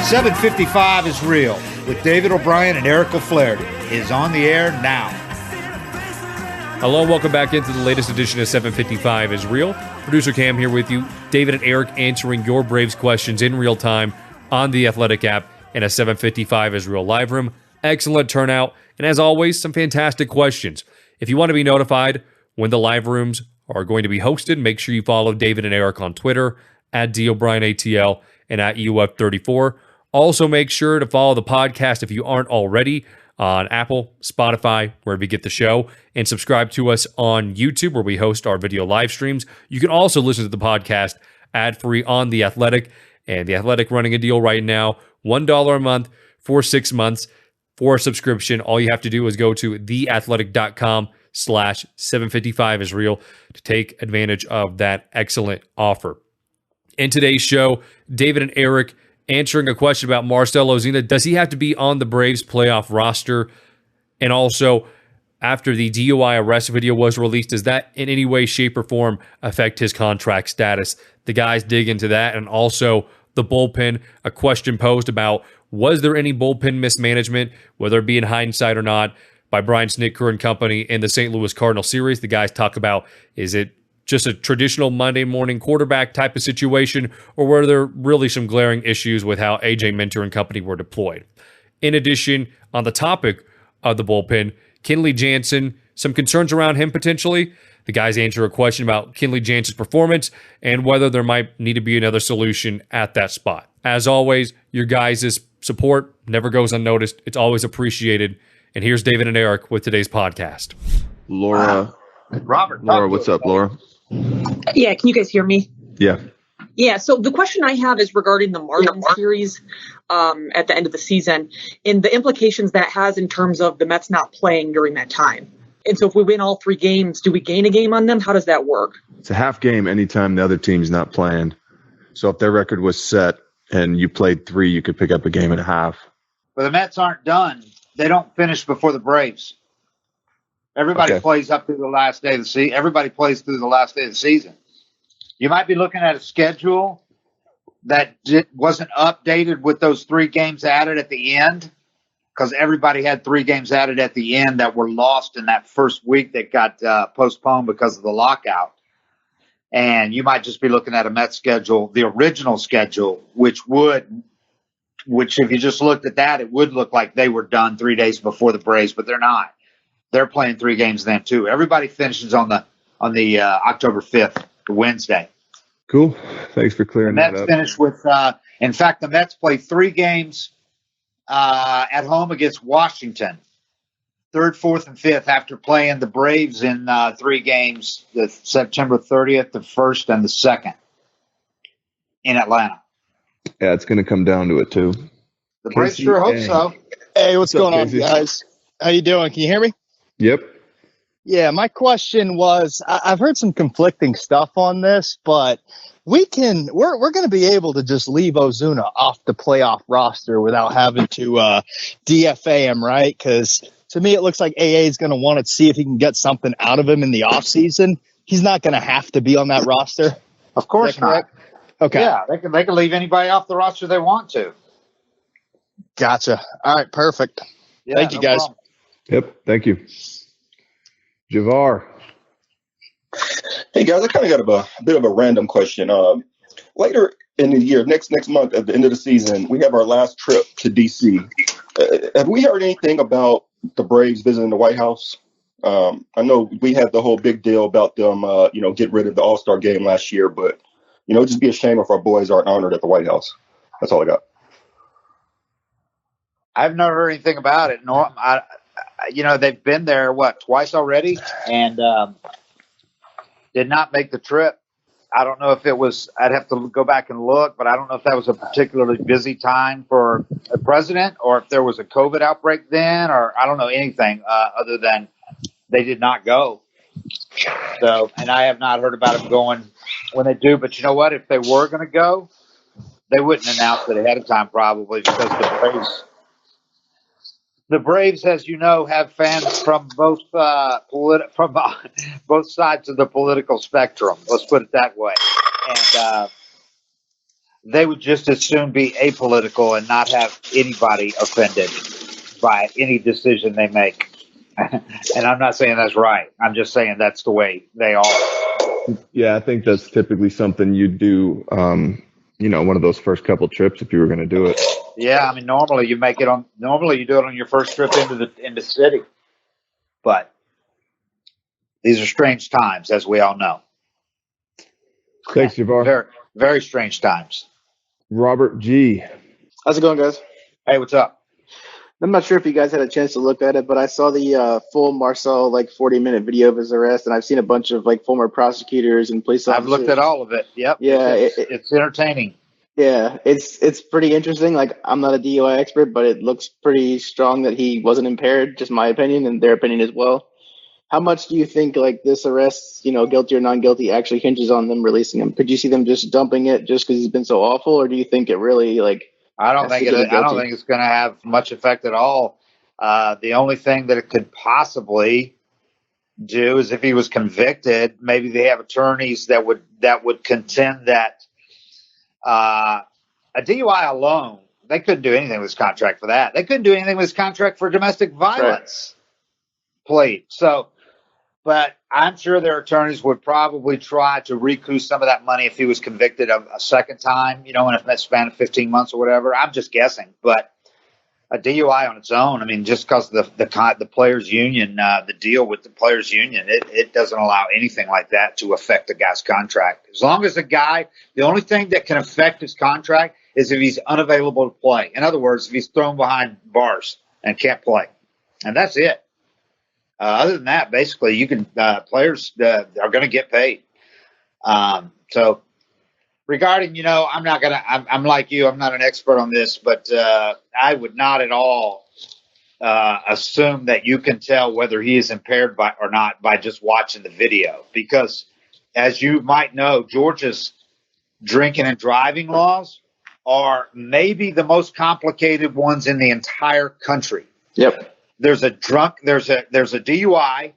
755 is Real with David O'Brien and Eric O'Flaherty is on the air now. Hello and welcome back into the latest edition of 755 is Real. Producer Cam here with you. David and Eric answering your Braves questions in real time on the Athletic app in a 755 is Real live room. Excellent turnout, and as always, some fantastic questions. If you want to be notified when the live rooms are going to be hosted, make sure you follow David and Eric on Twitter at DOBrianATL and at UF34. Also, make sure to follow the podcast if you aren't already on Apple, Spotify, wherever you get the show, and subscribe to us on YouTube where we host our video live streams. You can also listen to the podcast ad-free on The Athletic, and The Athletic running a deal right now, $1 a month for 6 months for a subscription. All you have to do is go to theathletic.com/755 is real to take advantage of that excellent offer. In today's show, David and Eric answering a question about Marcell Ozuna. Does he have to be on the Braves playoff roster? And also, after the DUI arrest video was released, does that in any way, shape, or form affect his contract status? The guys dig into that. And also the bullpen, a question posed about, was there any bullpen mismanagement, whether it be in hindsight or not, by Brian Snitker and company in the St. Louis Cardinals series? The guys talk about, is it just a traditional Monday morning quarterback type of situation, or were there really some glaring issues with how AJ Minter and company were deployed? In addition, on the topic of the bullpen, Kenley Jansen, some concerns around him potentially. The guys answer a question about Kenley Jansen's performance and whether there might need to be another solution at that spot. As always, your guys' support never goes unnoticed. It's always appreciated. And here's David and Eric with today's podcast. Laura, what's up, Laura? Yeah, can you guys hear me? Yeah. Yeah, so the question I have is regarding the Marlins series at the end of the season and the implications that has in terms of the Mets not playing during that time. And so if we win all 3 games, do we gain a game on them? How does that work? It's a half game anytime the other team's not playing. So if their record was set and you played 3, you could pick up a game and a half. But the Mets aren't done. They don't finish before the Braves. Everybody plays up through the last day of the season. Everybody plays through the last day of the season. You might be looking at a schedule that wasn't updated with those 3 games added at the end, because everybody had 3 games added at the end that were lost in that first week that got postponed because of the lockout. And you might just be looking at a Mets schedule, the original schedule, which if you just looked at that, it would look like they were done 3 days before the Braves, but they're not. They're playing 3 games then too. Everybody finishes on the October 5th, Wednesday. Cool. Thanks for clearing that up. The Mets finish with, in fact, the Mets play 3 games at home against Washington, 3rd, 4th, and 5th, after playing the Braves in 3 games, the September 30th, the 1st, and the 2nd in Atlanta. Yeah, it's going to come down to it too. The Braves sure hope so. Hey, what's going on, guys? How you doing? Can you hear me? Yep. Yeah, my question was, I've heard some conflicting stuff on this, but we're going to be able to just leave Ozuna off the playoff roster without having to DFA him, right? Because to me, it looks like AA is going to want to see if he can get something out of him in the offseason. He's not going to have to be on that roster. Of course not. Okay. Yeah, they can leave anybody off the roster they want to. Gotcha. All right, perfect. Yeah, Thank you, guys. Problem. Yep. Thank you. Javar. Hey guys, I kind of got a bit of a random question. Later in the year, next month at the end of the season, we have our last trip to DC. Have we heard anything about the Braves visiting the White House? I know we had the whole big deal about them, get rid of the All-Star game last year, but it'd just be a shame if our boys aren't honored at the White House. That's all I got. I've never heard anything about it. They've been there, twice already, and did not make the trip. I don't know if it was, I'd have to go back and look, but I don't know if that was a particularly busy time for the president or if there was a COVID outbreak then, or I don't know anything other than they did not go. So, and I have not heard about them going when they do, but you know what? If they were going to go, they wouldn't announce it ahead of time probably, because the Braves, as you know, have fans from both both sides of the political spectrum. Let's put it that way. And they would just as soon be apolitical and not have anybody offended by any decision they make. And I'm not saying that's right. I'm just saying that's the way they are. Yeah, I think that's typically something you do, one of those first couple trips if you were going to do it. Yeah, I mean, normally you do it on your first trip into the city. But these are strange times, as we all know. Thanks, Javar. Very, very strange times. Robert G. How's it going, guys? Hey, what's up? I'm not sure if you guys had a chance to look at it, but I saw the full Marcell 40-minute video of his arrest, and I've seen a bunch of former prosecutors and police officers. I've looked at all of it. Yep. Yeah, it's entertaining. Yeah, it's pretty interesting. I'm not a DUI expert, but it looks pretty strong that he wasn't impaired. Just my opinion and their opinion as well. How much do you think this arrest, guilty or non-guilty, actually hinges on them releasing him? Could you see them just dumping it just because he's been so awful, or do you think it really I don't think it's going to have much effect at all. The only thing that it could possibly do is if he was convicted, maybe they have attorneys that would contend that a DUI alone, they couldn't do anything with his contract for that. They couldn't do anything with his contract for domestic violence plea. So, but I'm sure their attorneys would probably try to recoup some of that money if he was convicted of a second time, in a span of 15 months or whatever. I'm just guessing, but a DUI on its own, I mean, just because the players' union, the deal with the players' union, it doesn't allow anything like that to affect the guy's contract. As long as the only thing that can affect his contract is if he's unavailable to play. In other words, if he's thrown behind bars and can't play, and that's it. Other than that, basically, you can players are going to get paid. So regarding, I'm like you, I'm not an expert on this, but I would not at all assume that you can tell whether he is impaired or not by just watching the video, because as you might know, Georgia's drinking and driving laws are maybe the most complicated ones in the entire country. Yep. There's a DUI,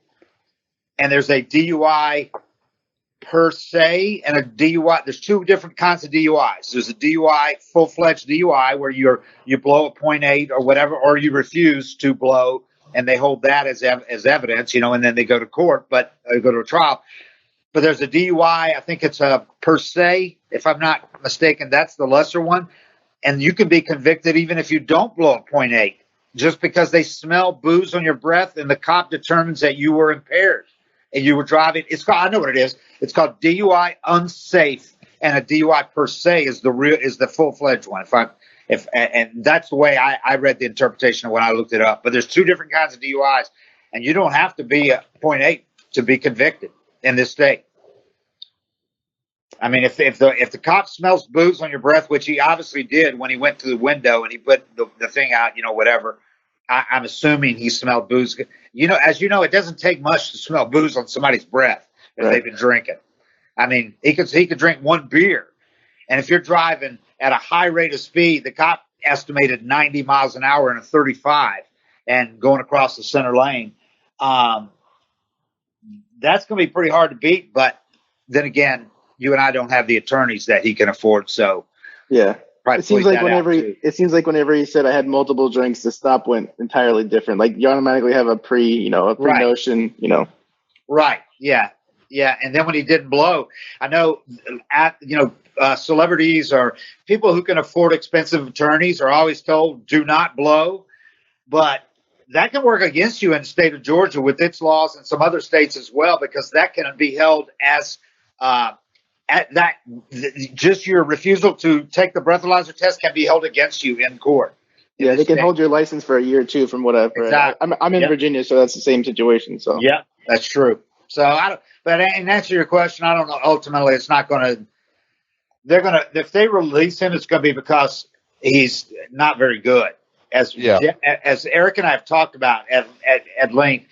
and there's a DUI per se and a DUI. There's two different kinds of DUIs. There's a DUI, full-fledged DUI, where you blow a .8 or whatever, or you refuse to blow, and they hold that as evidence, and then they go to court, but go to a trial. But there's a DUI, I think it's a per se, if I'm not mistaken, that's the lesser one, and you can be convicted even if you don't blow a .8. Just because they smell booze on your breath and the cop determines that you were impaired and you were driving. I know what it is. It's called DUI unsafe, and a DUI per se is the full-fledged one. And that's the way I read the interpretation when I looked it up. But there's two different kinds of DUIs, and you don't have to be a .8 to be convicted in this state. I mean, if the cop smells booze on your breath, which he obviously did when he went to the window and he put the thing out, whatever, I'm assuming he smelled booze. As you know, it doesn't take much to smell booze on somebody's breath if they've been drinking. I mean, he could drink one beer, and if you're driving at a high rate of speed, the cop estimated 90 miles an hour in a 35 and going across the center lane. That's going to be pretty hard to beat, but then again, you and I don't have the attorneys that he can afford, so yeah. It seems like whenever he said I had multiple drinks, the stop went entirely different. You automatically have a pre-notion, Right. Yeah. Yeah. And then when he didn't blow, I know celebrities or people who can afford expensive attorneys are always told do not blow, but that can work against you in the state of Georgia with its laws and some other states as well, because that can be held as just your refusal to take the breathalyzer test can be held against you in court. Yeah, they can hold your license for a year or two, from what I've heard. Exactly. I'm in Virginia, so that's the same situation. So yeah, that's true. So but in answer to your question, I don't know. Ultimately, it's not going to. They're going to, if they release him, it's going to be because he's not very good. As Eric and I have talked about at length,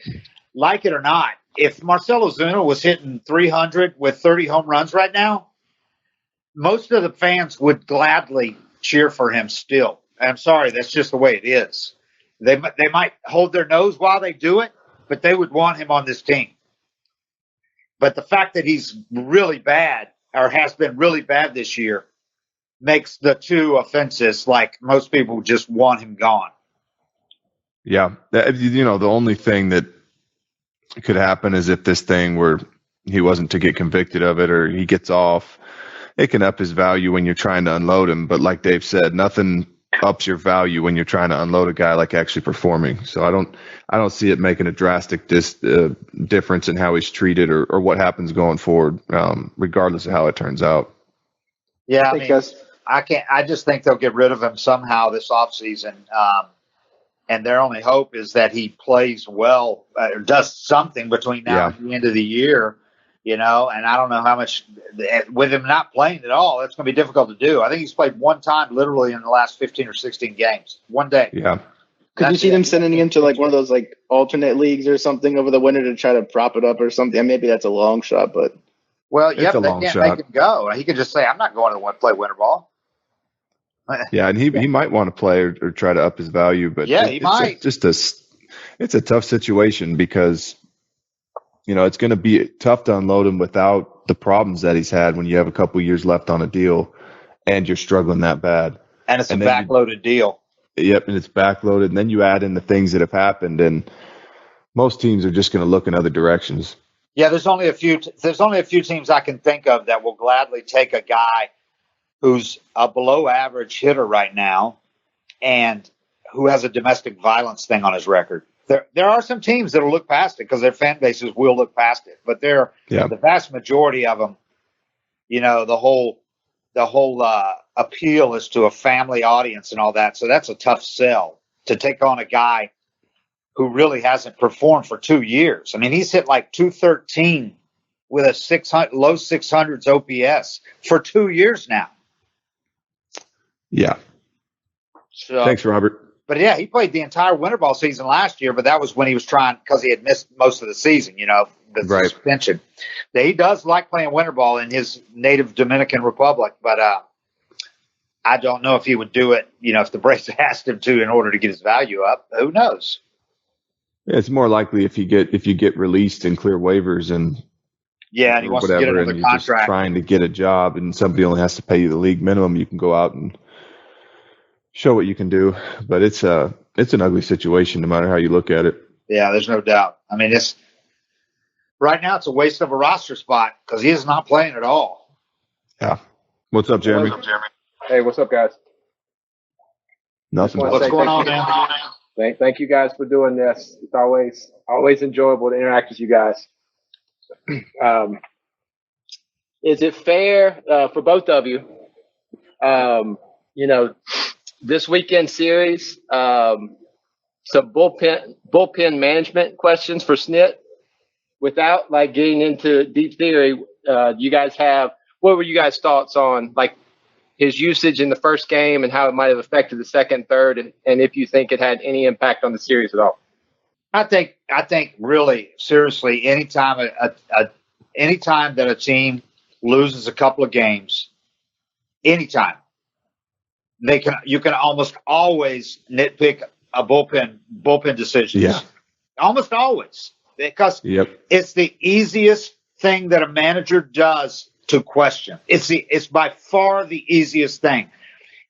like it or not, if Marcell Ozuna was hitting 300 with 30 home runs right now, most of the fans would gladly cheer for him still. I'm sorry, that's just the way it is. They might hold their nose while they do it, but they would want him on this team. But the fact that he's really bad or has been really bad this year, makes the two offenses like most people just want him gone. Yeah. The only thing that could happen is if this thing where he wasn't to get convicted of it or he gets off, it can up his value when you're trying to unload him. But like Dave said, nothing ups your value when you're trying to unload a guy like actually performing. So I don't see it making a drastic difference in how he's treated or what happens going forward, regardless of how it turns out. Yeah, I just think they'll get rid of him somehow this offseason. And their only hope is that he plays well, or does something between now and the end of the year, and I don't know how much with him not playing at all, that's going to be difficult to do. I think he's played one time literally in the last 15 or 16 games, one day. Yeah. Could you see them sending him to like one of those like alternate leagues or something over the winter to try to prop it up or something? And maybe that's a long shot, but. Well, they can't make him go. He could just say, I'm not going to play winter ball. Yeah, and he might want to play or try to up his value, but he might. It's a tough situation because it's going to be tough to unload him without the problems that he's had when you have a couple years left on a deal and you're struggling that bad. And it's a backloaded deal. Yep, and it's backloaded, and then you add in the things that have happened, and most teams are just going to look in other directions. Yeah, there's only a few teams I can think of that will gladly take a guy who's a below average hitter right now and who has a domestic violence thing on his record. There are some teams that will look past it because their fan bases will look past it, but the vast majority of them, the whole appeal is to a family audience and all that. So that's a tough sell to take on a guy who really hasn't performed for 2 years. I mean, he's hit like 213 with a low 600s OPS for 2 years now. Yeah. So, thanks, Robert. But yeah, he played the entire winter ball season last year, but that was when he was trying because he had missed most of the season, the suspension. He does like playing winter ball in his native Dominican Republic, but I don't know if he would do it, if the Braves asked him to in order to get his value up. Who knows? Yeah, it's more likely if you get released and clear waivers and and he wants to get another and contract. You're just trying to get a job and somebody only has to pay you the league minimum, you can go out and show what you can do. But it's an ugly situation no matter how you look at it. Yeah, there's no doubt. I mean, right now it's a waste of a roster spot because he is not playing at all. Yeah. What's up, Jeremy? Hey, what's up, guys? Nothing. What's going on, man? Thank you guys for doing this. It's always enjoyable to interact with you guys. Is it fair for both of you? This weekend series, some bullpen management questions for Snit. Without like getting into deep theory, you guys have what were you guys' thoughts on like his usage in the first game and how it might have affected the second, third, and if you think it had any impact on the series at all? I think really seriously, anytime that a team loses a couple of games, anytime you can almost always nitpick a bullpen decisions. Yeah. Almost always. Because it's the easiest thing that a manager does to question. It's by far the easiest thing.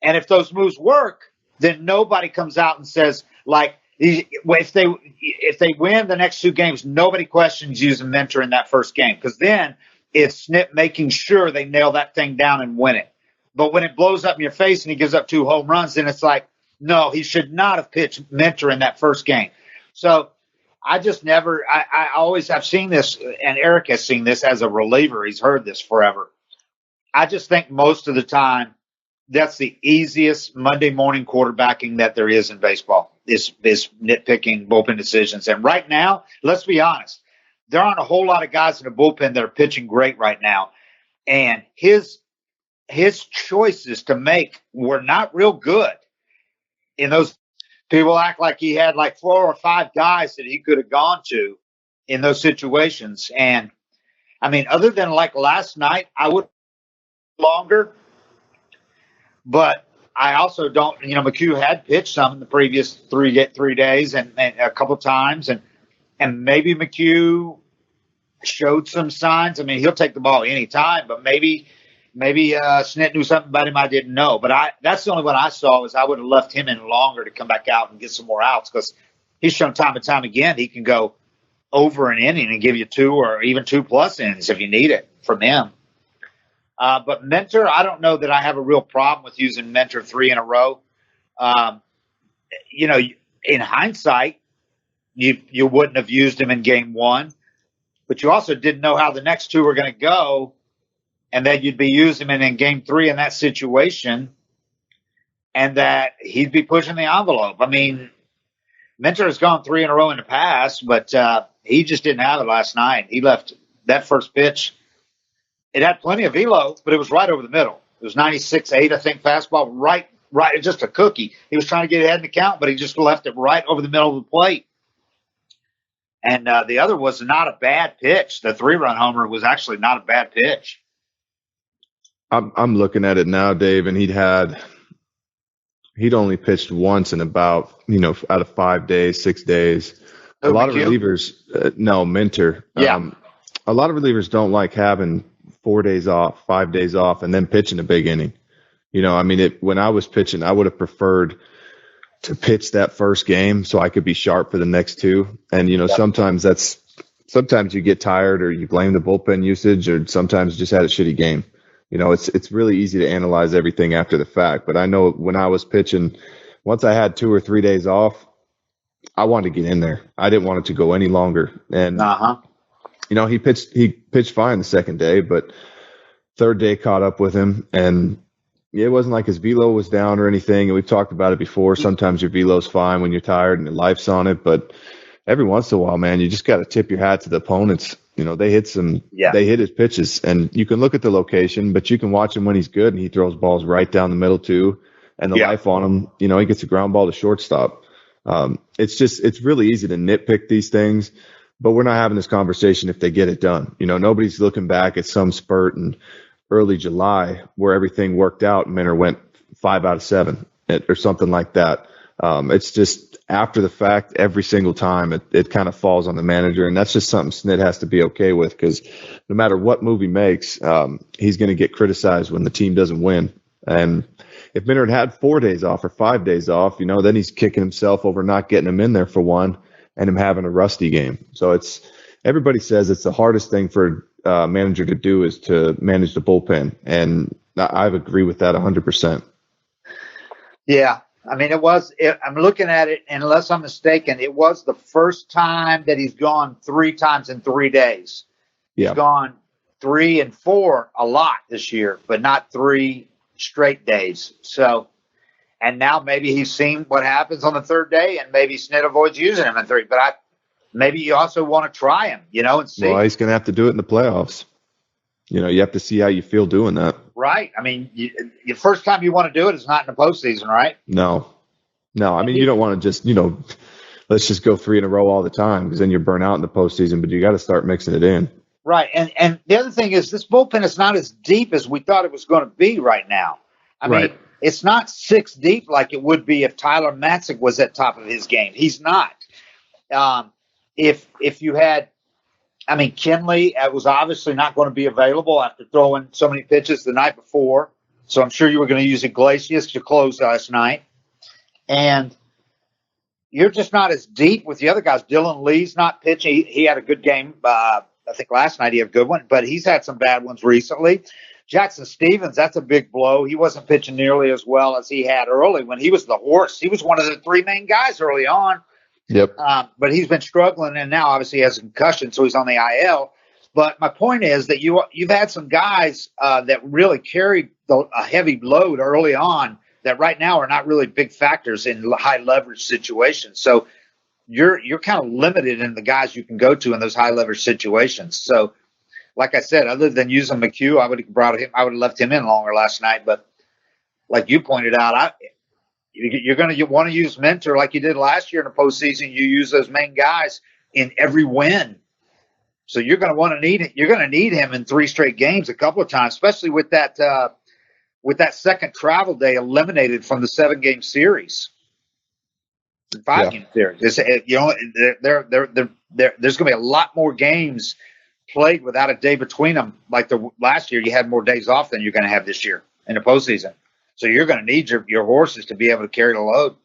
And if those moves work, then nobody comes out and says, like, if they win the next 2 games, nobody questions using Mentor in that first game. Because then it's Snit making sure they nail that thing down and win it. But when it blows up in your face and he gives up 2 home runs, then it's like, no, he should not have pitched Mentor in that first game. So I always have seen this, and Eric has seen this as a reliever. He's heard this forever. I just think most of the time that's the easiest Monday morning quarterbacking that there is in baseball is nitpicking bullpen decisions. And right now, let's be honest, there aren't a whole lot of guys in the bullpen that are pitching great right now. And his choices to make were not real good. In those, people act like he had like 4 or 5 guys that he could have gone to in those situations. And I mean, other than like last night, I would longer, but I also don't, McHugh had pitched some in the previous 3 days and a couple of times. And maybe McHugh showed some signs. I mean, he'll take the ball anytime, but maybe maybe Snit knew something about him I didn't know. But that's the only one I saw was I would have left him in longer to come back out and get some more outs because he's shown time and time again he can go over an inning and give you 2 or even 2+ innings if you need it from him. But Mentor, I don't know that I have a real problem with using Mentor 3 in a row. In hindsight, you wouldn't have used him in game 1, but you also didn't know how the next 2 were going to go, and that you'd be using him in game 3 in that situation, and that he'd be pushing the envelope. I mean, Mentor has gone 3 in a row in the past, but he just didn't have it last night. He left that first pitch. It had plenty of velo, but it was right over the middle. It was 96.8, I think, fastball, right, just a cookie. He was trying to get ahead in the count, but he just left it right over the middle of the plate. And the other was not a bad pitch. The 3-run homer was actually not a bad pitch. I'm looking at it now, Dave, and he'd only pitched once in about, out of 5 days, 6 days. A lot of relievers, Mentor. Yeah. A lot of relievers don't like having 4 days off, 5 days off, and then pitching a big inning. When I was pitching, I would have preferred to pitch that first game so I could be sharp for the next 2. And, sometimes you get tired or you blame the bullpen usage or sometimes you just had a shitty game. It's really easy to analyze everything after the fact. But I know when I was pitching, once I had 2 or 3 days off, I wanted to get in there. I didn't want it to go any longer. And, he pitched fine the second day, but third day caught up with him. And it wasn't like his velo was down or anything. And we've talked about it before. Sometimes your velo's fine when you're tired and your life's on it. But every once in a while, man, you just got to tip your hat to the opponents. They hit his pitches, and you can look at the location, but you can watch him when he's good, and he throws balls right down the middle too. And the life on him, he gets a ground ball to shortstop. It's really easy to nitpick these things, but we're not having this conversation if they get it done. Nobody's looking back at some spurt in early July where everything worked out and Minter went 5 out of 7 or something like that. It's just after the fact, every single time it kind of falls on the manager. And that's just something Snit has to be okay with, because no matter what move he makes, he's going to get criticized when the team doesn't win. And if Minter had 4 days off or 5 days off, then he's kicking himself over not getting him in there for one and him having a rusty game. So everybody says it's the hardest thing for a manager to do is to manage the bullpen. And I agree with that 100%. Yeah. I'm looking at it, and unless I'm mistaken, it was the first time that he's gone 3 times in 3 days. Yeah. He's gone 3 and 4 a lot this year, but not 3 straight days. So, and now maybe he's seen what happens on the third day, and maybe Snit avoids using him in 3. But maybe you also want to try him, and see. Well, he's going to have to do it in the playoffs. You have to see how you feel doing that. Right. The first time you want to do it is not in the postseason, right? No. You don't want to just, let's just go 3 in a row all the time, because then you're burnt out in the postseason, but you got to start mixing it in. Right. And the other thing is this bullpen is not as deep as we thought it was going to be right now. It's not 6 deep like it would be if Tyler Matzik was at top of his game. He's not. If you had, Kenley was obviously not going to be available after throwing so many pitches the night before. So I'm sure you were going to use Iglesias to close last night. And you're just not as deep with the other guys. Dylan Lee's not pitching. He had a good game. I think last night he had a good one, but he's had some bad ones recently. Jackson Stevens, that's a big blow. He wasn't pitching nearly as well as he had early when he was the horse. He was one of the 3 main guys early on. Yep. But he's been struggling, and now obviously he has a concussion, so he's on the IL. But my point is that you've had some guys that really carried a heavy load early on that right now are not really big factors in high leverage situations. So you're kind of limited in the guys you can go to in those high leverage situations. So, like I said, other than using McHugh, I would have left him in longer last night. But like you pointed out, you're going to want to use Mentor like you did last year in the postseason. You use those main guys in every win. So you're going to want to need it. You're going to need him in 3 straight games a couple of times, especially with that second travel day eliminated from the 7-game series, 5-game series. There's going to be a lot more games played without a day between them. Like the last year, you had more days off than you're going to have this year in the postseason. So you're going to need your horses to be able to carry the load.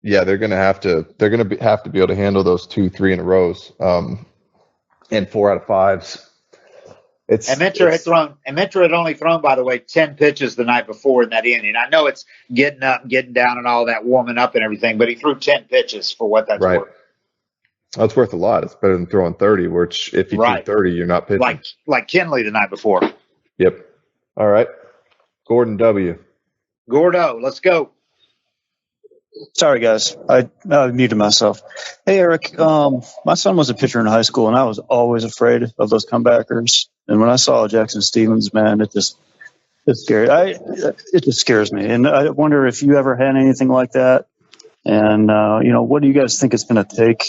Yeah, they're going to have to. They're going to have to be able to handle those 2-3 in a rows, and 4 out of 5s. And Mentor had only thrown, by the way, 10 pitches the night before in that inning. I know it's getting up, getting down, and all that, warming up and everything, but he threw 10 pitches for what that's worth. That's worth a lot. It's better than throwing 30, which if you threw 30, you're not pitching. Like Kenley the night before. Yep. All right. Gordon W. Gordo, let's go. Sorry, guys. I muted myself. Hey, Eric. My son was a pitcher in high school, and I was always afraid of those comebackers. And when I saw Jackson Stevens, man, it just scares me. And I wonder if you ever had anything like that. And what do you guys think it's going to take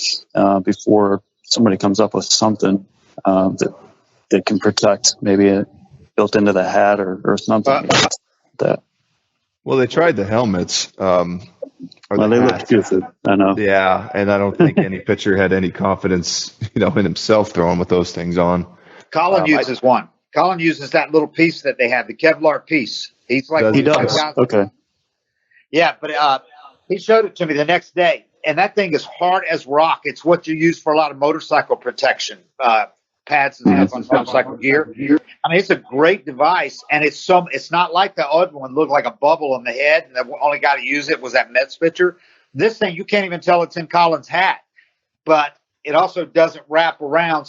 before somebody comes up with something that can protect, maybe built into the hat or something like that? Well, they tried the helmets. They looked stupid. I know. Yeah, and I don't think any pitcher had any confidence, in himself throwing with those things on. Colin uses one. Colin uses that little piece that they have, the Kevlar piece. He does. Okay. Yeah, but he showed it to me the next day, and that thing is hard as rock. It's what you use for a lot of motorcycle protection, pads and stuff on motorcycle gear. I mean, it's a great device, and it's not like the other one looked like a bubble on the head, and the only guy to use it was that Mets pitcher. This thing, you can't even tell it's in Colin's hat, but it also doesn't wrap around.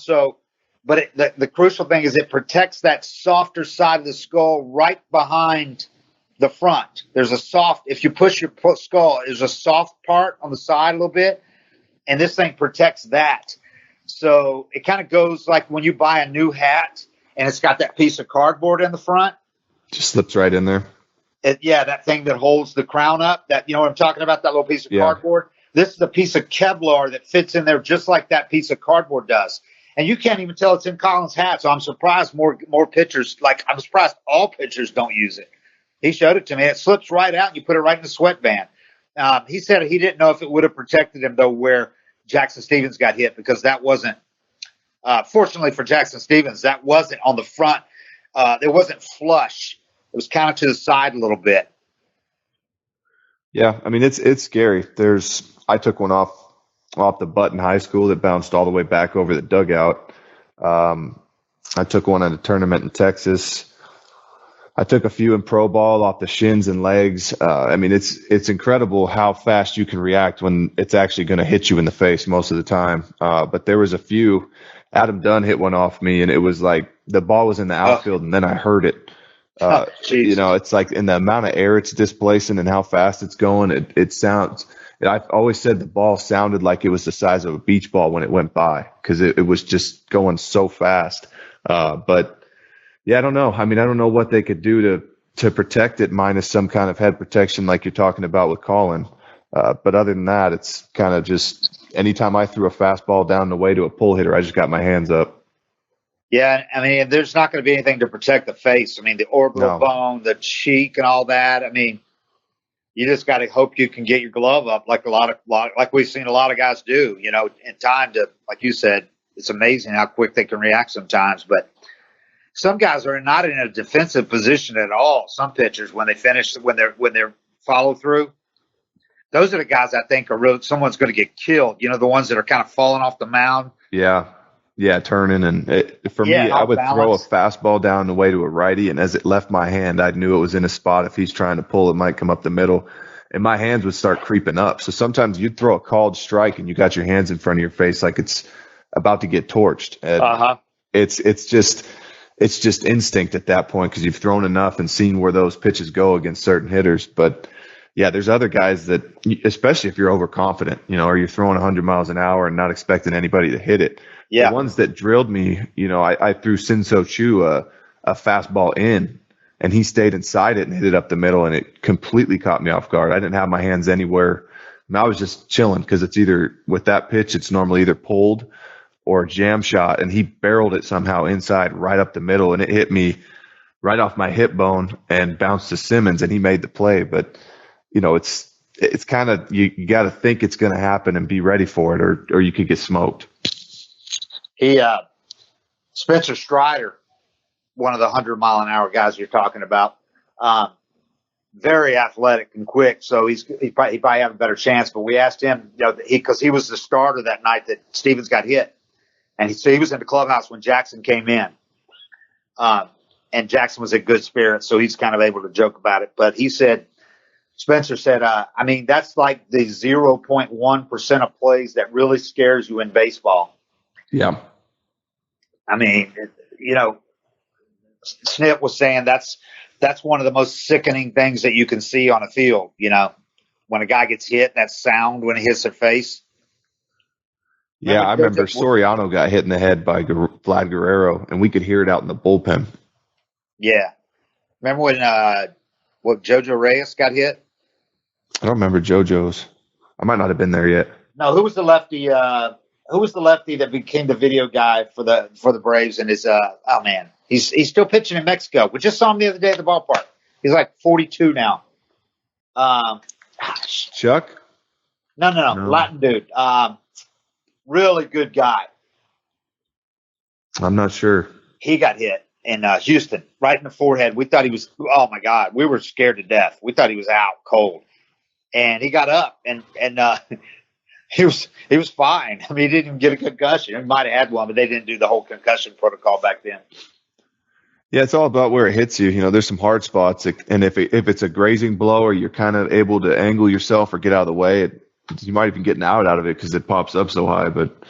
But the crucial thing is it protects that softer side of the skull right behind the front. There's if you push your skull, there's a soft part on the side a little bit, and this thing protects that. So it kind of goes like when you buy a new hat and it's got that piece of cardboard in the front. Just slips right in there. That thing that holds the crown up, that, you know what I'm talking about, that little piece of cardboard. This is a piece of Kevlar that fits in there just like that piece of cardboard does. And you can't even tell it's in Colin's hat. So I'm surprised more pitchers, I'm surprised all pitchers don't use it. He showed it to me. It slips right out and you put it right in the sweatband. He said he didn't know if it would have protected him, though, where Jackson Stevens got hit, because that wasn't, fortunately for Jackson Stevens, that wasn't on the front. It wasn't flush. It was kind of to the side a little bit. Yeah, I mean, it's scary. I took one off the butt in high school that bounced all the way back over the dugout. I took one at a tournament in Texas. I took a few in pro ball off the shins and legs. I mean, it's incredible how fast you can react when it's actually going to hit you in the face most of the time. But there was a few. Adam Dunn hit one off me, and it was like the ball was in the outfield, and then I heard it. It's like in the amount of air it's displacing and how fast it's going. It sounds. I've always said the ball sounded like it was the size of a beach ball when it went by, because it was just going so fast. But yeah, I don't know. I mean, I don't know what they could do to protect it, minus some kind of head protection like you're talking about with Colin. But other than that, it's kind of just anytime I threw a fastball down the way to a pull hitter, I just got my hands up. Yeah, I mean, there's not going to be anything to protect the face. I mean, the orbital bone, the cheek, and all that. I mean, you just got to hope you can get your glove up like like we've seen a lot of guys do. In time to, like you said, it's amazing how quick they can react sometimes. But some guys are not in a defensive position at all. Some pitchers, when they're follow through, those are the guys I think are really someone's going to get killed. The ones that are kind of falling off the mound. Yeah, turning. And for me, I would throw a fastball down the way to a righty, and as it left my hand, I knew it was in a spot. If he's trying to pull, it might come up the middle, and my hands would start creeping up. So sometimes you'd throw a called strike, and you got your hands in front of your face like it's about to get torched. And it's just instinct at that point, because you've thrown enough and seen where those pitches go against certain hitters. But yeah, there's other guys that, especially if you're overconfident, or you're throwing 100 miles an hour and not expecting anybody to hit it. Yeah. The ones that drilled me, I threw Sin-So Chu a fastball in, and he stayed inside it and hit it up the middle, and it completely caught me off guard. I didn't have my hands anywhere. I was just chilling, because it's either with that pitch, it's normally either pulled or a jam shot, and he barreled it somehow inside right up the middle, and it hit me right off my hip bone and bounced to Simmons, and he made the play. But it's kind of, you got to think it's going to happen and be ready for it, or you could get smoked. Spencer Strider, one of the 100-mile-an-hour guys you're talking about, very athletic and quick, so he probably have a better chance. But we asked him, because he was the starter that night that Stevens got hit, and he was in the clubhouse when Jackson came in, and Jackson was in good spirits, so he's kind of able to joke about it. But Spencer said, that's like the 0.1% of plays that really scares you in baseball. Yeah. Snit was saying that's one of the most sickening things that you can see on a field, when a guy gets hit, that sound when he hits their face. Yeah, I remember Soriano got hit in the head by Vlad Guerrero, and we could hear it out in the bullpen. Yeah. Remember when Jojo Reyes got hit? I don't remember JoJo's. I might not have been there yet. No, who was the lefty? Who was the lefty that became the video guy for the Braves? And he's still pitching in Mexico. We just saw him the other day at the ballpark. He's like 42 now. Chuck? No, Latin dude. Really good guy. I'm not sure. He got hit in Houston, right in the forehead. We thought he was. Oh my God, we were scared to death. We thought he was out cold, and he got up and he was fine. He didn't even get a concussion. He might have had one, but they didn't do the whole concussion protocol back then. Yeah, it's all about where it hits you. There's some hard spots, and if it's a grazing blow or you're kind of able to angle yourself or get out of the way, you might even get an out of it because it pops up so high. But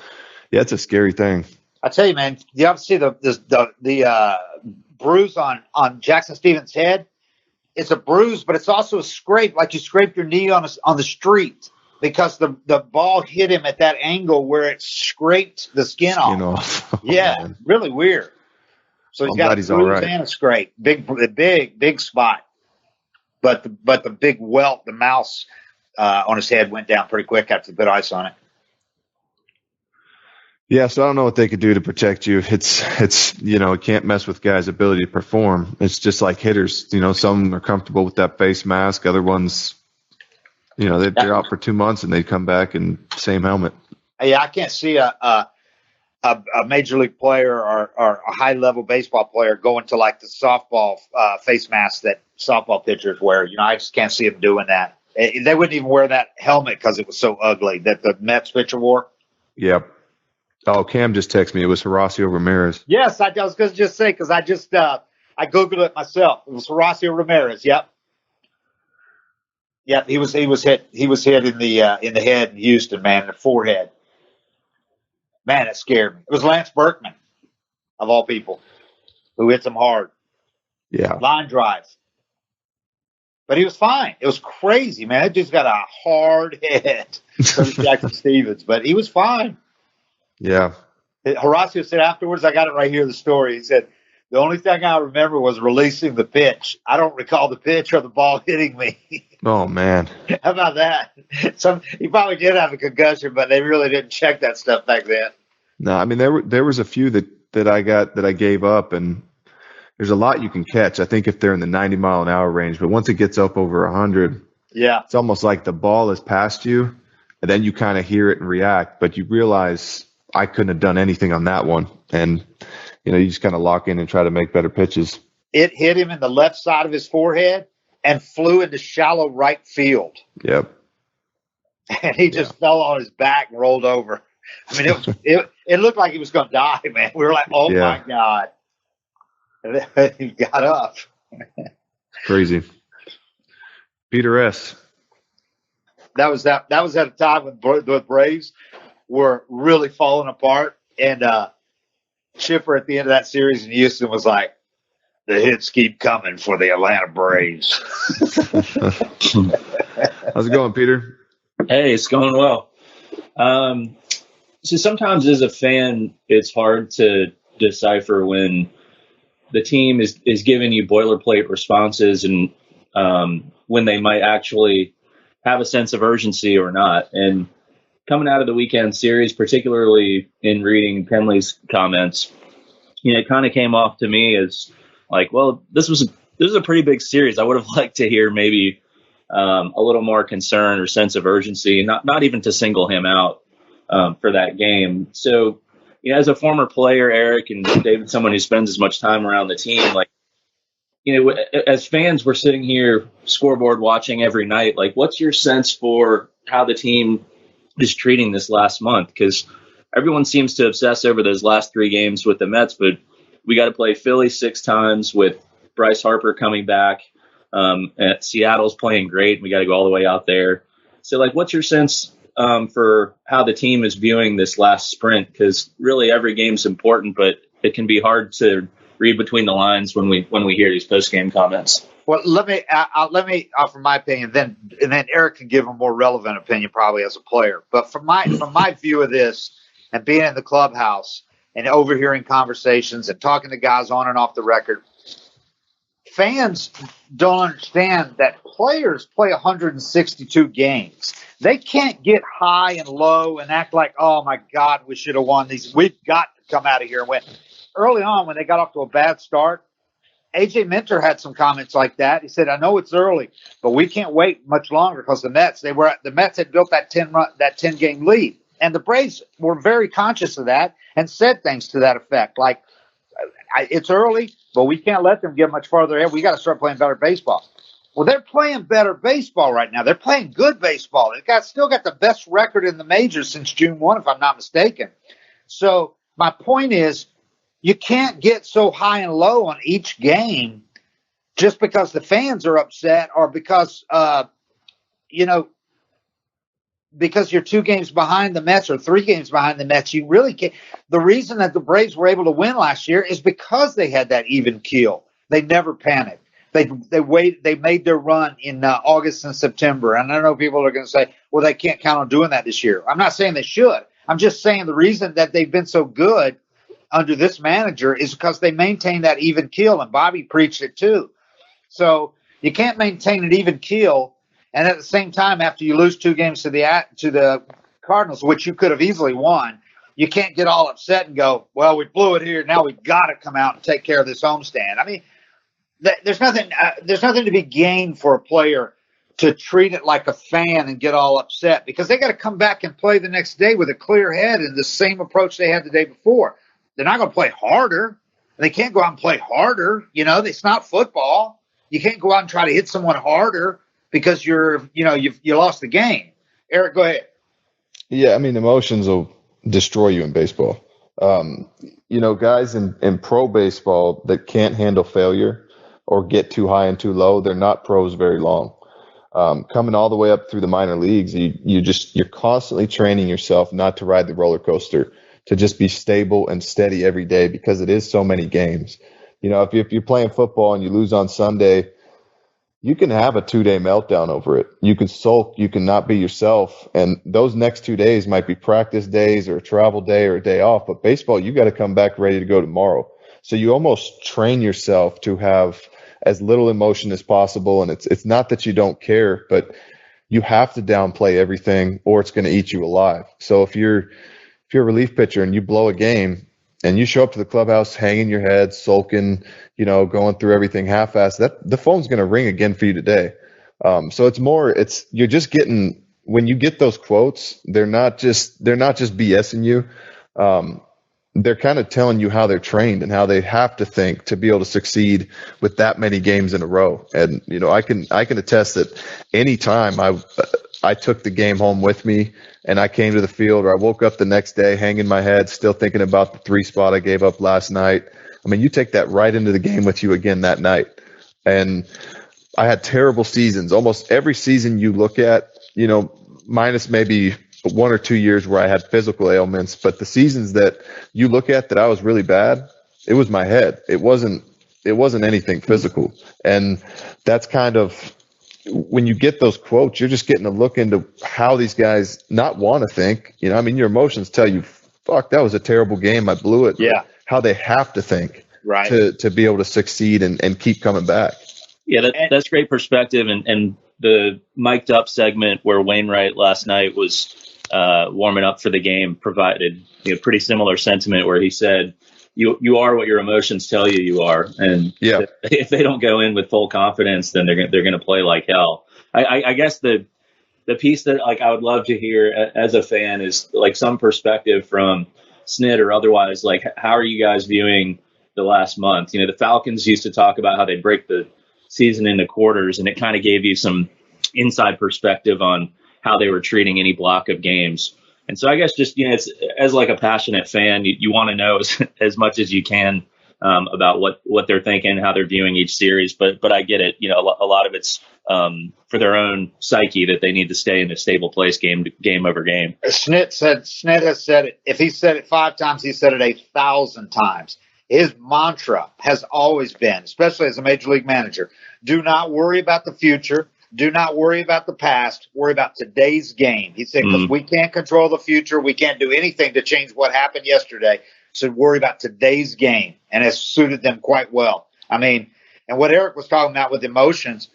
yeah, it's a scary thing. I tell you, man, you ever see the bruise on Jackson Stevens' head? It's a bruise, but it's also a scrape, like you scraped your knee on the street, because the ball hit him at that angle where it scraped the skin off. Yeah, man. Really weird. So he's got a bruise and a scrape, big spot, but the big welt, the mouse on his head went down pretty quick after the bit of ice on it. Yeah, so I don't know what they could do to protect you. It's it can't mess with guys' ability to perform. It's just like hitters. Some are comfortable with that face mask. Other ones, they're out for 2 months and they come back in same helmet. Yeah, I can't see a major league player or a high level baseball player going to like the softball face mask that softball pitchers wear. I just can't see them doing that. They wouldn't even wear that helmet because it was so ugly that the Mets pitcher wore. Yep. Oh, Cam just texted me. It was Horacio Ramirez. Yes, I was going to just say, because I Googled it myself. It was Horacio Ramirez. Yep. Yep. He was hit in the head in Houston, man, in the forehead. Man, it scared me. It was Lance Berkman, of all people, who hits him hard. Yeah. Line drives. But he was fine. It was crazy, man. That dude's got a hard head. So does Jackson Stevens, but he was fine. Yeah. Horacio said afterwards, I got it right here, the story. He said, the only thing I remember was releasing the pitch. I don't recall the pitch or the ball hitting me. Oh, man. How about that? He probably did have a concussion, but they really didn't check that stuff back then. No, there was a few that I gave up, and there's a lot you can catch. I think if they're in the 90-mile-an-hour range, but once it gets up over 100, yeah, it's almost like the ball is past you, and then you kind of hear it and react, but you realize I couldn't have done anything on that one, and you just kind of lock in and try to make better pitches. It hit him in the left side of his forehead and flew into shallow right field. Yep. And he just fell on his back and rolled over. It looked like he was going to die, man. We were like, oh my God. And then he got up. Crazy. Peter S. That was at a time when the Braves were really falling apart, and Chipper at the end of that series in Houston was like, the hits keep coming for the Atlanta Braves. How's it going, Peter? Hey, it's going well. So sometimes as a fan, it's hard to decipher when the team is giving you boilerplate responses and when they might actually have a sense of urgency or not. And coming out of the weekend series, particularly in reading Kenley's comments, it kind of came off to me as like, well, this is a pretty big series. I would have liked to hear maybe a little more concern or sense of urgency, not even to single him out for that game. So as a former player, Eric and David, someone who spends as much time around the team, like, as fans, we're sitting here scoreboard watching every night. Like, what's your sense for how the team is treating this last month? Because everyone seems to obsess over those last 3 games with the Mets, but we got to play Philly 6 times with Bryce Harper coming back. Seattle's playing great. We got to go all the way out there. So, like, what's your sense for how the team is viewing this last sprint? Because really every game's important, but it can be hard to read between the lines when we hear these post-game comments. Well, let me offer my opinion, and then Eric can give a more relevant opinion probably as a player. But from my view of this, and being in the clubhouse and overhearing conversations and talking to guys on and off the record, fans don't understand that players play 162 games. They can't get high and low and act like, oh my God, we should have won these. We've got to come out of here and win. Early on, when they got off to a bad start, AJ Minter had some comments like that. He said, I know it's early, but we can't wait much longer because the Mets had built that 10-game lead. And the Braves were very conscious of that and said things to that effect. Like, it's early, but we can't let them get much farther ahead. We got to start playing better baseball. Well, they're playing better baseball right now. They're playing good baseball. They've still got the best record in the majors since June 1, if I'm not mistaken. So my point is, you can't get so high and low on each game just because the fans are upset or because, because you're 2 games behind the Mets or 3 games behind the Mets. You really can't. The reason that the Braves were able to win last year is because they had that even keel. They never panicked. They made their run in August and September. And I know people are going to say, well, they can't count on doing that this year. I'm not saying they should. I'm just saying the reason that they've been so good under this manager is because they maintain that even keel, and Bobby preached it too. So you can't maintain an even keel, and at the same time, after you lose 2 games to the Cardinals, which you could have easily won, you can't get all upset and go, well, we blew it here. Now we've got to come out and take care of this homestand. I mean, there's nothing to be gained for a player to treat it like a fan and get all upset, because they got to come back and play the next day with a clear head and the same approach they had the day before. They're not going to play harder. They can't go out and play harder. It's not football. You can't go out and try to hit someone harder because you lost the game. Eric, go ahead. Yeah, I mean, emotions will destroy you in baseball. Guys in pro baseball that can't handle failure or get too high and too low, they're not pros very long. Coming all the way up through the minor leagues, you're constantly training yourself not to ride the roller coaster, to just be stable and steady every day, because it is so many games. If you're playing football and you lose on Sunday, you can have a 2-day meltdown over it. You can sulk, you can not be yourself. And those next 2 days might be practice days or a travel day or a day off. But baseball, you got to come back ready to go tomorrow. So you almost train yourself to have as little emotion as possible. And it's not that you don't care, but you have to downplay everything or it's going to eat you alive. So if you're a relief pitcher and you blow a game and you show up to the clubhouse hanging your head, sulking, going through everything half-assed, that the phone's going to ring again for you today. So you're just getting, when you get those quotes, they're not just BSing you. They're kind of telling you how they're trained and how they have to think to be able to succeed with that many games in a row. And, I can attest that anytime I took the game home with me and I came to the field, or I woke up the next day hanging my head, still thinking about the 3 spot I gave up last night. I mean, you take that right into the game with you again that night. And I had terrible seasons. Almost every season you look at, minus maybe 1 or 2 years where I had physical ailments, but the seasons that you look at that I was really bad, it was my head. It wasn't anything physical. And that's kind of, when you get those quotes, you're just getting a look into how these guys not want to think. Your emotions tell you, fuck, that was a terrible game. I blew it. Yeah. How they have to think, right, to be able to succeed and keep coming back. Yeah, that's great perspective. And the mic'd up segment where Wainwright last night was warming up for the game provided pretty similar sentiment, where he said, you are what your emotions tell you are. And yeah, if they don't go in with full confidence, then they're going to play like hell. I guess the piece that I would love to hear as a fan is some perspective from Snit or otherwise, like, how are you guys viewing the last month? The Falcons used to talk about how they break the season into quarters, and it kind of gave you some inside perspective on how they were treating any block of games. And so I guess just, it's, as like a passionate fan, you want to know as much as you can about what they're thinking, how they're viewing each series. But I get it. A lot of it's for their own psyche that they need to stay in a stable place game over game. Snit has said it. If he said it 5 times, he said it 1,000 times. His mantra has always been, especially as a major league manager, do not worry about the future. Do not worry about the past. Worry about today's game. He said, because we can't control the future. We can't do anything to change what happened yesterday. So worry about today's game. And it's suited them quite well. I mean, and what Eric was talking about with emotions,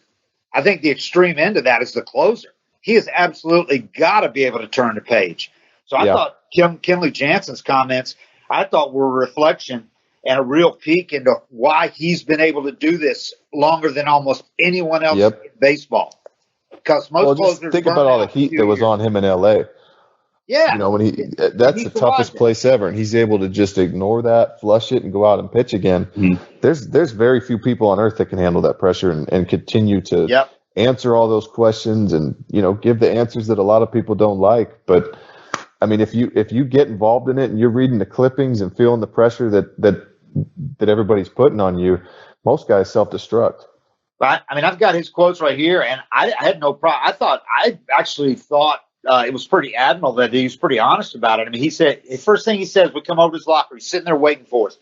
I think the extreme end of that is the closer. He has absolutely got to be able to turn the page. So I thought Kenley Jansen's comments, I thought were a reflection and a real peek into why he's been able to do this longer than almost anyone else in baseball. Because most closers think about all the heat that was on him in L.A. Yeah. When that's the toughest place ever, and he's able to just ignore that, flush it, and go out and pitch again. Mm-hmm. There's very few people on earth that can handle that pressure and continue to answer all those questions and, give the answers that a lot of people don't like. But I mean, if you get involved in it and you're reading the clippings and feeling the pressure that everybody's putting on you, most guys self-destruct. Right. I mean, I've got his quotes right here, and I had no problem. I actually thought it was pretty admirable that he was pretty honest about it. I mean, he said, the first thing he says, we come over to his locker, he's sitting there waiting for us.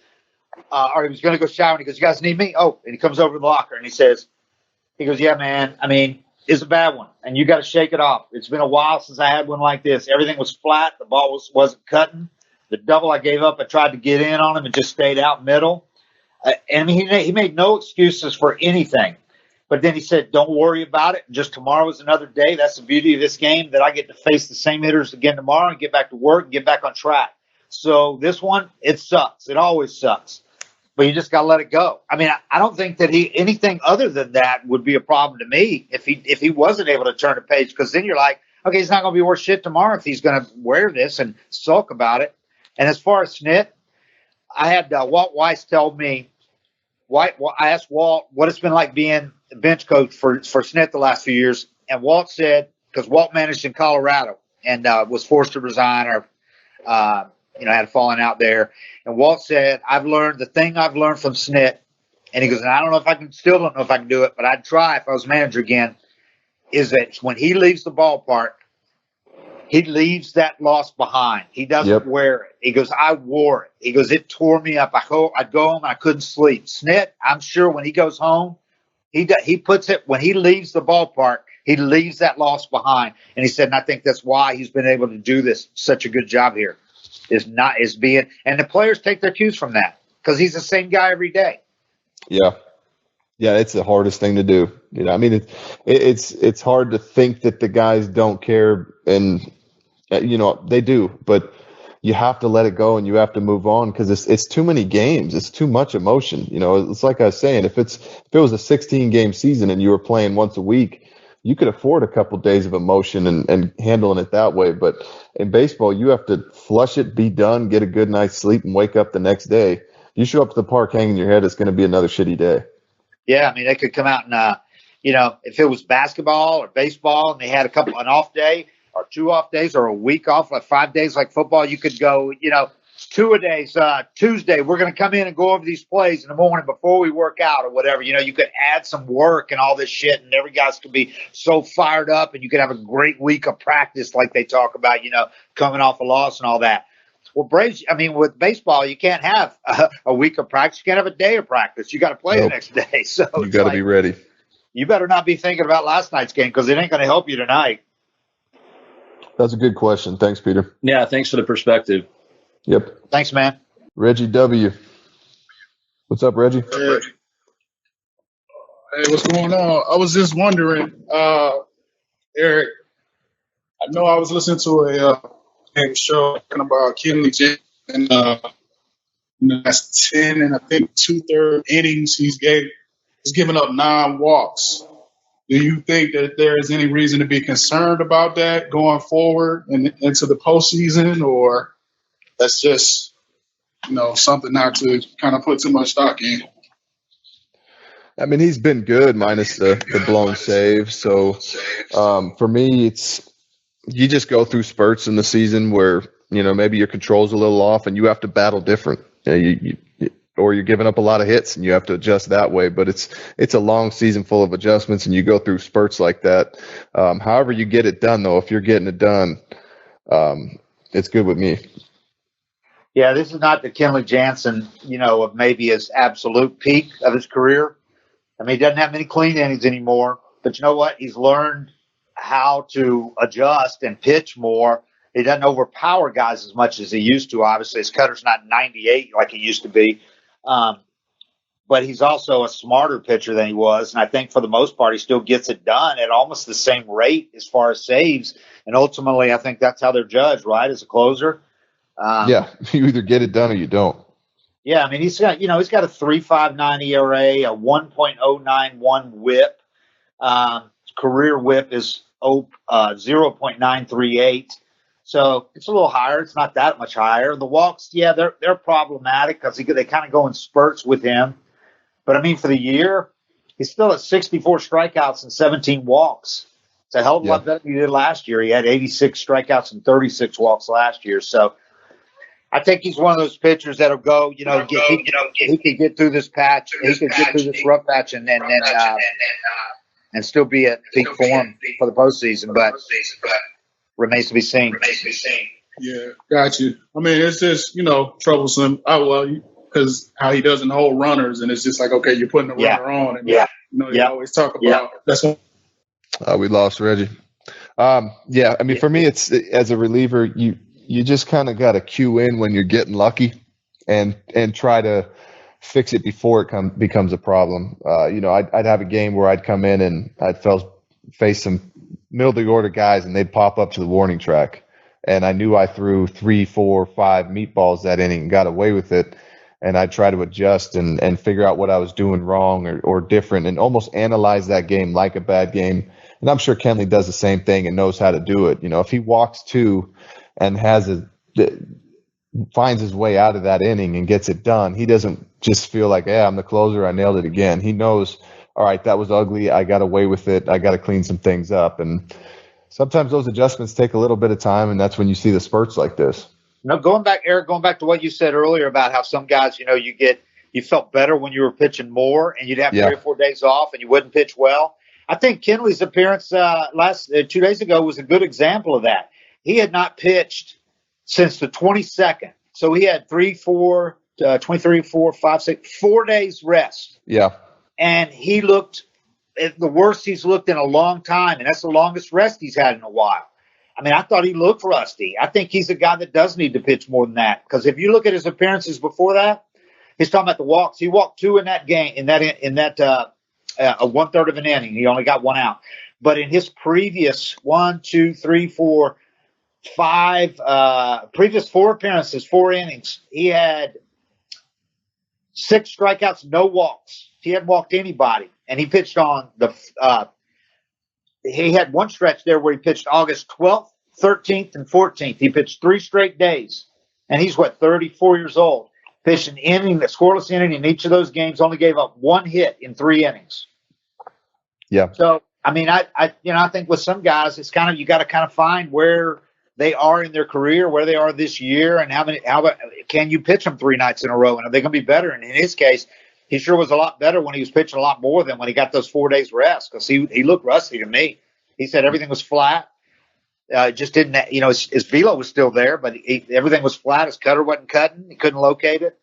Or he was going to go shower, and he goes, you guys need me? Oh, and he comes over to the locker, and he goes, yeah, man, I mean, it's a bad one, and you got to shake it off. It's been a while since I had one like this. Everything was flat. The ball wasn't cutting. The double I gave up, I tried to get in on him and just stayed out middle. And he made no excuses for anything. But then he said, don't worry about it. Just tomorrow is another day. That's the beauty of this game, that I get to face the same hitters again tomorrow and get back to work and get back on track. So this one, it sucks. It always sucks. But you just got to let it go. I mean, I don't think that anything other than that would be a problem to me if he wasn't able to turn the page, because then you're like, okay, he's not going to be worth shit tomorrow if he's going to wear this and sulk about it. And as far as Snit, I had Walt Weiss tell me, I asked Walt what it's been like being the bench coach for Snit the last few years. And Walt said, because Walt managed in Colorado and was forced to resign or, had a falling out there. And Walt said, the thing I've learned from Snit, and he goes, and I don't know if I can do it, but I'd try if I was manager again, is that when he leaves the ballpark, he leaves that loss behind. He doesn't wear it. He goes, I wore it. He goes, it tore me up. I'd go home and I couldn't sleep. Snit, I'm sure when he goes home, he puts it, when he leaves the ballpark, he leaves that loss behind. And he said, and I think that's why he's been able to do such a good job here, and the players take their cues from that, because he's the same guy every day. Yeah. Yeah, it's the hardest thing to do. I mean, it's hard to think that the guys don't care, and they do, but you have to let it go and you have to move on, because it's too many games. It's too much emotion. It's like I was saying, if it was a 16-game season and you were playing once a week, you could afford a couple days of emotion and handling it that way. But in baseball, you have to flush it, be done, get a good night's sleep, and wake up the next day. You show up to the park hanging your head, it's going to be another shitty day. Yeah, I mean, they could come out and, if it was basketball or baseball and they had an off day or 2 off days or a week off, like 5 days like football, you could go, 2-a-days. Tuesday, we're going to come in and go over these plays in the morning before we work out or whatever. You could add some work and all this shit, and every guy's could be so fired up, and you could have a great week of practice like they talk about, coming off a loss and all that. Well, Braves, I mean, with baseball, you can't have a week of practice. You can't have a day of practice. You got to play the next day. So you got to be ready. You better not be thinking about last night's game, because it ain't going to help you tonight. That's a good question. Thanks, Peter. Yeah, thanks for the perspective. Yep. Thanks, man. Reggie W. What's up, Reggie? Hey, what's going on? I was just wondering, Eric, I know I was listening to a show talking about Kenley Jansen in the last 10 and I think 2/3 innings he's given up 9 walks. Do you think that there is any reason to be concerned about that going forward and into the postseason, or that's just, something not to kind of put too much stock in. I mean, he's been good minus the blown save. So for me, you just go through spurts in the season where, maybe your control's a little off and you have to battle different. Or you're giving up a lot of hits and you have to adjust that way. But it's a long season full of adjustments and you go through spurts like that. However you get it done, though, if you're getting it done, it's good with me. Yeah, this is not the Kenley Jansen, of maybe his absolute peak of his career. I mean, he doesn't have many clean innings anymore. But you know what? He's learned how to adjust and pitch more. He doesn't overpower guys as much as he used to. Obviously, his cutter's not 98 like he used to be. But he's also a smarter pitcher than he was. And I think for the most part, he still gets it done at almost the same rate as far as saves. And ultimately, I think that's how they're judged, right, as a closer. Yeah, you either get it done or you don't. Yeah, I mean, he's got a 3.59 ERA, a 1.091 WHIP. Career WHIP is 0.938. So it's a little higher. It's not that much higher. The walks, yeah, they're problematic because they kind of go in spurts with him. But I mean, for the year, he's still at 64 strikeouts and 17 walks. It's a hell of a lot better than he did last year. He had 86 strikeouts and 36 walks last year. So I think he's one of those pitchers that'll go, he could get through this patch. He could get through this rough patch and still be at peak form for the postseason. But remains to be seen. Yeah, got you. I mean, it's just, troublesome. Because how he doesn't hold runners, and it's just like, okay, you're putting the runner on. And, they always talk about that's what. We lost Reggie. I mean, for me, it's as a reliever, you just kind of got to cue in when you're getting lucky and try to fix it before it becomes a problem. I'd have a game where I'd come in and I'd face some middle of the order guys and they'd pop up to the warning track. And I knew I threw 3, 4, 5 meatballs that inning and got away with it. And I'd try to adjust and figure out what I was doing wrong or different and almost analyze that game like a bad game. And I'm sure Kenley does the same thing and knows how to do it. If he walks 2 and finds his way out of that inning and gets it done, he doesn't just feel like, I'm the closer, I nailed it again. He knows, all right, that was ugly, I got away with it, I got to clean some things up. And sometimes those adjustments take a little bit of time, and that's when you see the spurts like this. No, Eric, going back to what you said earlier about how some guys, you felt better when you were pitching more and you'd have 3 or 4 days off and you wouldn't pitch well. I think Kenley's appearance 2 days ago was a good example of that. He had not pitched since the 22nd. So he had 3, 4, 23, 4, 5, 6, 4 days rest. Yeah. And he looked at the worst he's looked in a long time. And that's the longest rest he's had in a while. I mean, I thought he looked rusty. I think he's a guy that does need to pitch more than that. Because if you look at his appearances before that, he's talking about the walks. He walked 2 in that game, in that 1/3 of an inning. He only got 1 out. But in his previous 1, 2, 3, 4, 5 previous 4 appearances, 4 innings, he had 6 strikeouts, no walks. He hadn't walked anybody, and he pitched on the. He had one stretch there where he pitched August 12th, 13th, and 14th. He pitched 3 straight days, and he's 34 years old. Pitched an inning, a scoreless inning in each of those games. Only gave up 1 hit in 3 innings. Yeah. So I mean, I think with some guys, it's kind of, you got to kind of find where they are in their career, where they are this year, and how can you pitch them 3 nights in a row, and are they going to be better? And in his case, he sure was a lot better when he was pitching a lot more than when he got those 4 days rest, because he looked rusty to me. He said everything was flat. Just didn't, his velo was still there, but everything was flat. His cutter wasn't cutting. He couldn't locate it.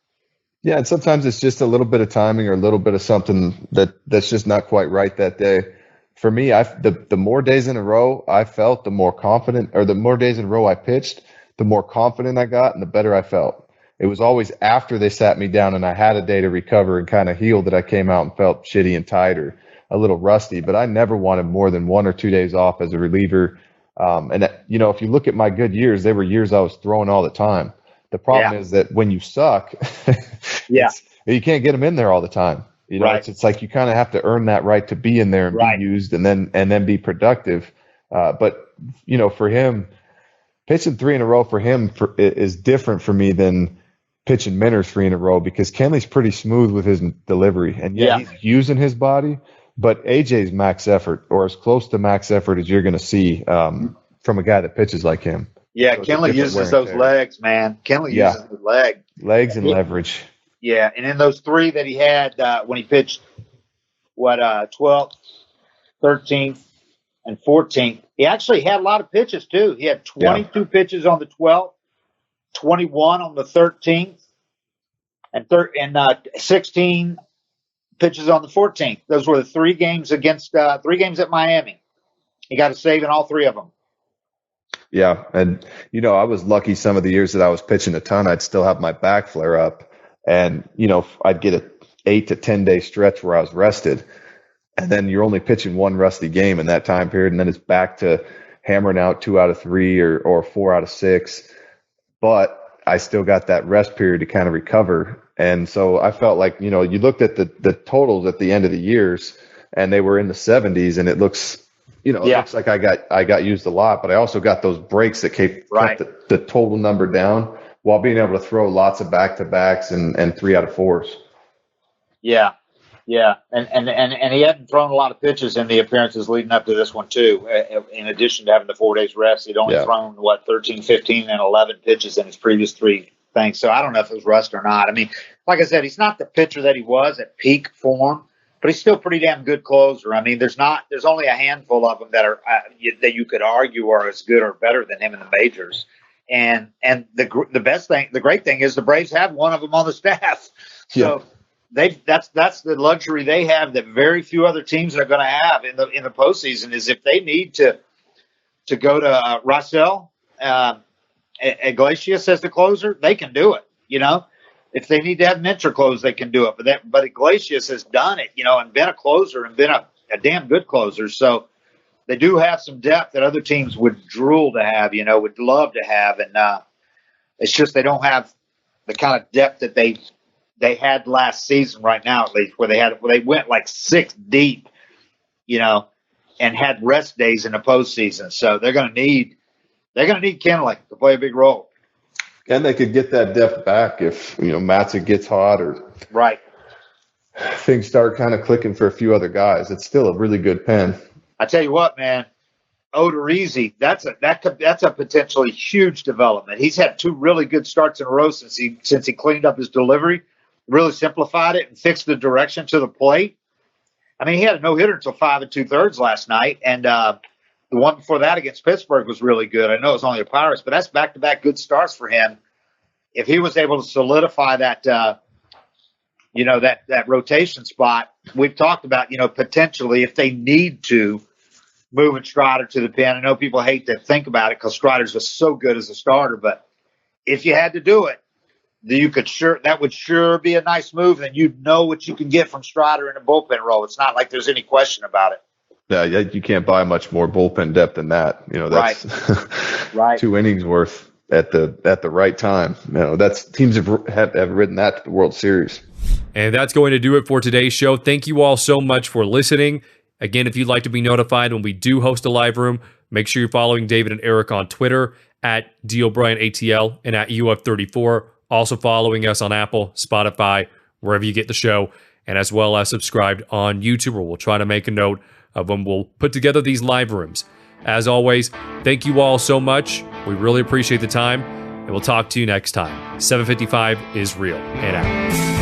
Yeah, and sometimes it's just a little bit of timing or a little bit of something that's just not quite right that day. For me, the more days in a row I felt, the more confident, or the more days in a row I pitched, the more confident I got and the better I felt. It was always after they sat me down and I had a day to recover and kind of heal that I came out and felt shitty and tired or a little rusty. But I never wanted more than 1 or 2 days off as a reliever. And if you look at my good years, they were years I was throwing all the time. The problem is that when you suck, you can't get them in there all the time. It's like you kind of have to earn that right to be in there and be used and then be productive. But for him, pitching 3 in a row for him is different for me than pitching Minner 3 in a row, because Kenley's pretty smooth with his delivery, and he's using his body, but AJ's max effort, or as close to max effort as you're going to see from a guy that pitches like him. Yeah, So Kenley uses those legs, man. Kenley uses his legs and leverage. Yeah, and in those 3 that he had when he pitched, 12th, 13th, and 14th, he actually had a lot of pitches too. He had 22 pitches on the 12th, 21 on the 13th, and 16 pitches on the 14th. Those were the 3 games against 3 games at Miami. He got a save in all 3 of them. Yeah, and I was lucky some of the years that I was pitching a ton, I'd still have my back flare up, and I'd get a 8 to 10 day stretch where I was rested, and then you're only pitching 1 rusty game in that time period, and then it's back to hammering out 2 out of 3 or 4 out of 6. But I still got that rest period to kind of recover. And so I felt like, you looked at the totals at the end of the years, and they were in the 70s, and it looks, it looks like I got used a lot, but I also got those breaks that kept the total number down while being able to throw lots of back-to-backs and 3 out of 4s. Yeah. Yeah. And he hadn't thrown a lot of pitches in the appearances leading up to this one too. In addition to having the 4 days rest, he'd only thrown 13, 15, and 11 pitches in his previous 3 things. So I don't know if it was rust or not. I mean, like I said, he's not the pitcher that he was at peak form, but he's still a pretty damn good closer. I mean, there's only a handful of them that are that you could argue are as good or better than him in the majors. And the great thing is the Braves have one of them on the staff. So that's the luxury they have that very few other teams are going to have in the postseason, is if they need to go to Marcell Iglesias as the closer, they can do it. If they need to have Minter close, they can do it. But Iglesias has done it, and been a closer and been a damn good closer. So they do have some depth that other teams would drool to have, would love to have. And it's just they don't have the kind of depth that they had last season right now, at least, where they went like 6 deep, and had rest days in the postseason. So they're going to need Kenley to play a big role. And they could get that depth back if, Matzik gets hot or things start kind of clicking for a few other guys. It's still a really good pen. I tell you what, man, Odorizzi, that's a potentially huge development. He's had 2 really good starts in a row since he cleaned up his delivery, really simplified it, and fixed the direction to the plate. I mean, he had a no-hitter until 5 2/3 last night, and the one before that against Pittsburgh was really good. I know it was only a Pirates, but that's back-to-back good starts for him. If he was able to solidify that, that rotation spot, we've talked about, potentially if they need to moving Strider to the pen. I know people hate to think about it because Strider's just so good as a starter, but if you had to do it, that would sure be a nice move. And you'd know what you can get from Strider in a bullpen role. It's not like there's any question about it. Yeah, you can't buy much more bullpen depth than that. That's right. 2 innings worth at the right time. That's teams have ridden that to the World Series. And that's going to do it for today's show. Thank you all so much for listening. Again, if you'd like to be notified when we do host a live room, make sure you're following David and Eric on Twitter at DOBrianATL and at UF34. Also following us on Apple, Spotify, wherever you get the show, and as well as subscribed on YouTube, where we'll try to make a note of when we'll put together these live rooms. As always, thank you all so much. We really appreciate the time, and we'll talk to you next time. 755 is real and out.